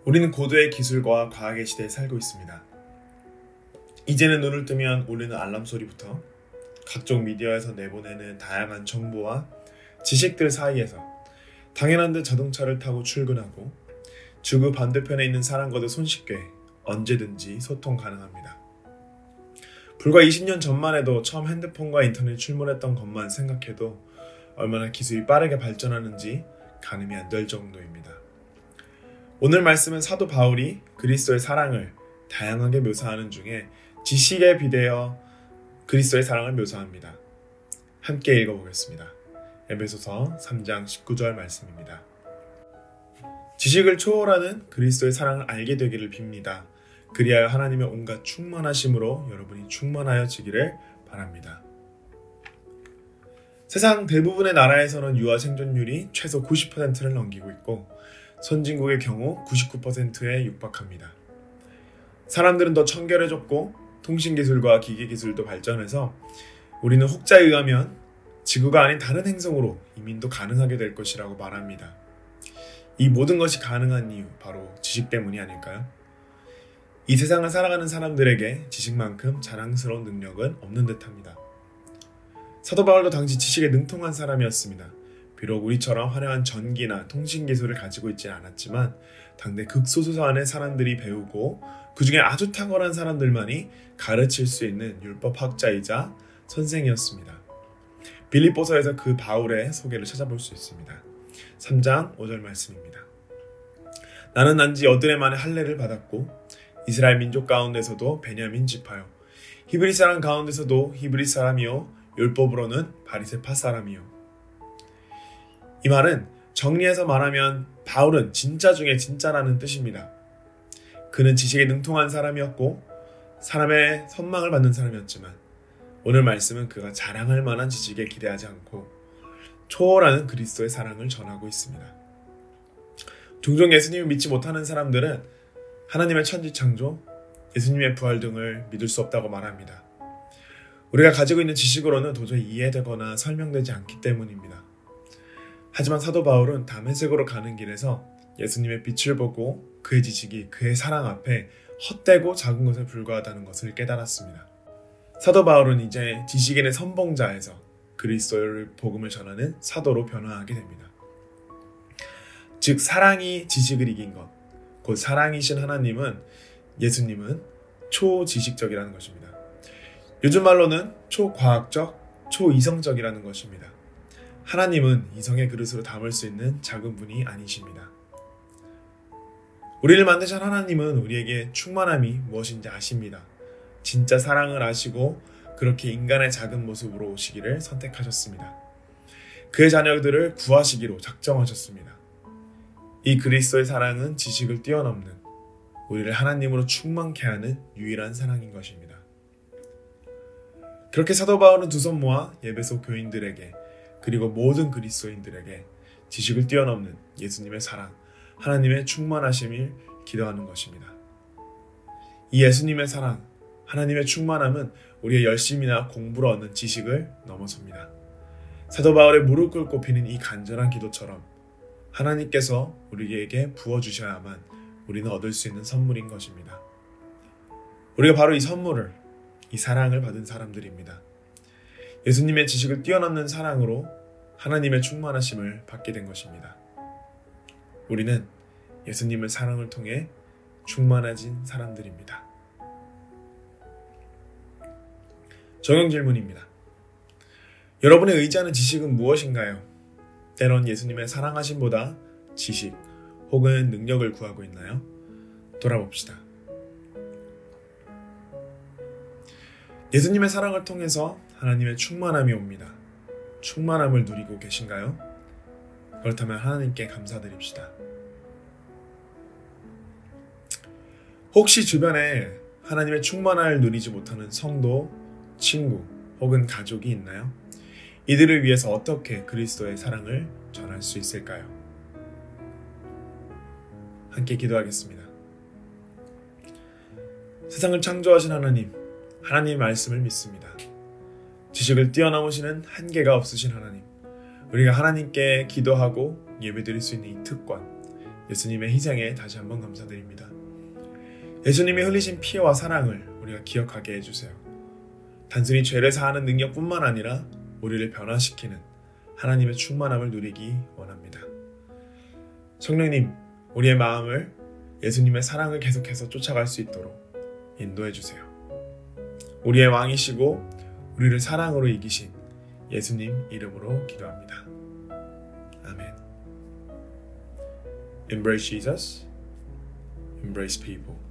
우리는 고도의 기술과 과학의 시대에 살고 있습니다. 이제는 눈을 뜨면 울리는 알람 소리부터 각종 미디어에서 내보내는 다양한 정보와 지식들 사이에서 당연한 듯 자동차를 타고 출근하고 지구 반대편에 있는 사람과도 손쉽게 언제든지 소통 가능합니다. 불과 20년 전만 해도 처음 핸드폰과 인터넷이 출몰했던 것만 생각해도 얼마나 기술이 빠르게 발전하는지 가늠이 안 될 정도입니다. 오늘 말씀은 사도 바울이 그리스도의 사랑을 다양하게 묘사하는 중에 지식에 비대어 그리스도의 사랑을 묘사합니다. 함께 읽어보겠습니다. 에베소서 3장 19절 말씀입니다. 지식을 초월하는 그리스도의 사랑을 알게 되기를 빕니다. 그리하여 하나님의 온갖 충만하심으로 여러분이 충만하여지기를 바랍니다. 세상 대부분의 나라에서는 유아 생존율이 최소 90%를 넘기고 있고 선진국의 경우 99%에 육박합니다. 사람들은 더 청결해졌고 통신기술과 기기기술도 발전해서 우리는 혹자에 의하면 지구가 아닌 다른 행성으로 이민도 가능하게 될 것이라고 말합니다. 이 모든 것이 가능한 이유 바로 지식 때문이 아닐까요? 이 세상을 살아가는 사람들에게 지식만큼 자랑스러운 능력은 없는 듯합니다. 사도 바울도 당시 지식에 능통한 사람이었습니다. 비록 우리처럼 화려한 전기나 통신기술을 가지고 있지 않았지만 당대 극소수 안의 사람들이 배우고 그 중에 아주 탁월한 사람들만이 가르칠 수 있는 율법학자이자 선생이었습니다. 빌립보서에서 그 바울의 소개를 찾아볼 수 있습니다. 3장 5절 말씀입니다. 나는 난지 여드레 만에 할례를 받았고 이스라엘 민족 가운데서도 베냐민 지파요 히브리 사람 가운데서도 히브리 사람이요 율법으로는 바리새파 사람이요. 이 말은 정리해서 말하면 바울은 진짜 중에 진짜라는 뜻입니다. 그는 지식에 능통한 사람이었고 사람의 선망을 받는 사람이었지만 오늘 말씀은 그가 자랑할 만한 지식에 기대하지 않고 초월하는 그리스도의 사랑을 전하고 있습니다. 종종 예수님을 믿지 못하는 사람들은 하나님의 천지창조, 예수님의 부활 등을 믿을 수 없다고 말합니다. 우리가 가지고 있는 지식으로는 도저히 이해되거나 설명되지 않기 때문입니다. 하지만 사도 바울은 다메섹으로 가는 길에서 예수님의 빛을 보고 그의 지식이 그의 사랑 앞에 헛되고 작은 것에 불과하다는 것을 깨달았습니다. 사도 바울은 이제 지식인의 선봉자에서 그리스도의 복음을 전하는 사도로 변화하게 됩니다. 즉 사랑이 지식을 이긴 것, 곧 사랑이신 하나님은 예수님은 초지식적이라는 것입니다. 요즘 말로는 초과학적, 초이성적이라는 것입니다. 하나님은 이성의 그릇으로 담을 수 있는 작은 분이 아니십니다. 우리를 만드신 하나님은 우리에게 충만함이 무엇인지 아십니다. 진짜 사랑을 아시고 그렇게 인간의 작은 모습으로 오시기를 선택하셨습니다. 그의 자녀들을 구하시기로 작정하셨습니다. 이 그리스도의 사랑은 지식을 뛰어넘는 우리를 하나님으로 충만케 하는 유일한 사랑인 것입니다. 그렇게 사도 바울은 두 손 모아 에베소 교인들에게 그리고 모든 그리스도인들에게 지식을 뛰어넘는 예수님의 사랑, 하나님의 충만하심을 기도하는 것입니다. 이 예수님의 사랑, 하나님의 충만함은 우리의 열심이나 공부로 얻는 지식을 넘어섭니다. 사도 바울의 무릎 꿇고 비는 이 간절한 기도처럼 하나님께서 우리에게 부어주셔야만 우리는 얻을 수 있는 선물인 것입니다. 우리가 바로 이 선물을, 이 사랑을 받은 사람들입니다. 예수님의 지식을 뛰어넘는 사랑으로 하나님의 충만하심을 받게 된 것입니다. 우리는 예수님의 사랑을 통해 충만해진 사람들입니다. 적용 질문입니다. 여러분의 의지하는 지식은 무엇인가요? 때론 예수님의 사랑하심보다 지식 혹은 능력을 구하고 있나요? 돌아봅시다. 예수님의 사랑을 통해서 하나님의 충만함이 옵니다. 충만함을 누리고 계신가요? 그렇다면 하나님께 감사드립시다. 혹시 주변에 하나님의 충만함을 누리지 못하는 성도, 친구 혹은 가족이 있나요? 이들을 위해서 어떻게 그리스도의 사랑을 전할 수 있을까요? 함께 기도하겠습니다. 세상을 창조하신 하나님, 하나님의 말씀을 믿습니다. 지식을 뛰어넘으시는 한계가 없으신 하나님, 우리가 하나님께 기도하고 예배드릴 수 있는 이 특권, 예수님의 희생에 다시 한번 감사드립니다. 예수님이 흘리신 피와 사랑을 우리가 기억하게 해주세요. 단순히 죄를 사하는 능력뿐만 아니라 우리를 변화시키는 하나님의 충만함을 누리기 원합니다. 성령님, 우리의 마음을 예수님의 사랑을 계속해서 쫓아갈 수 있도록 인도해 주세요. 우리의 왕이시고 우리를 사랑으로 이기신 예수님 이름으로 기도합니다. 아멘. Embrace Jesus, embrace people.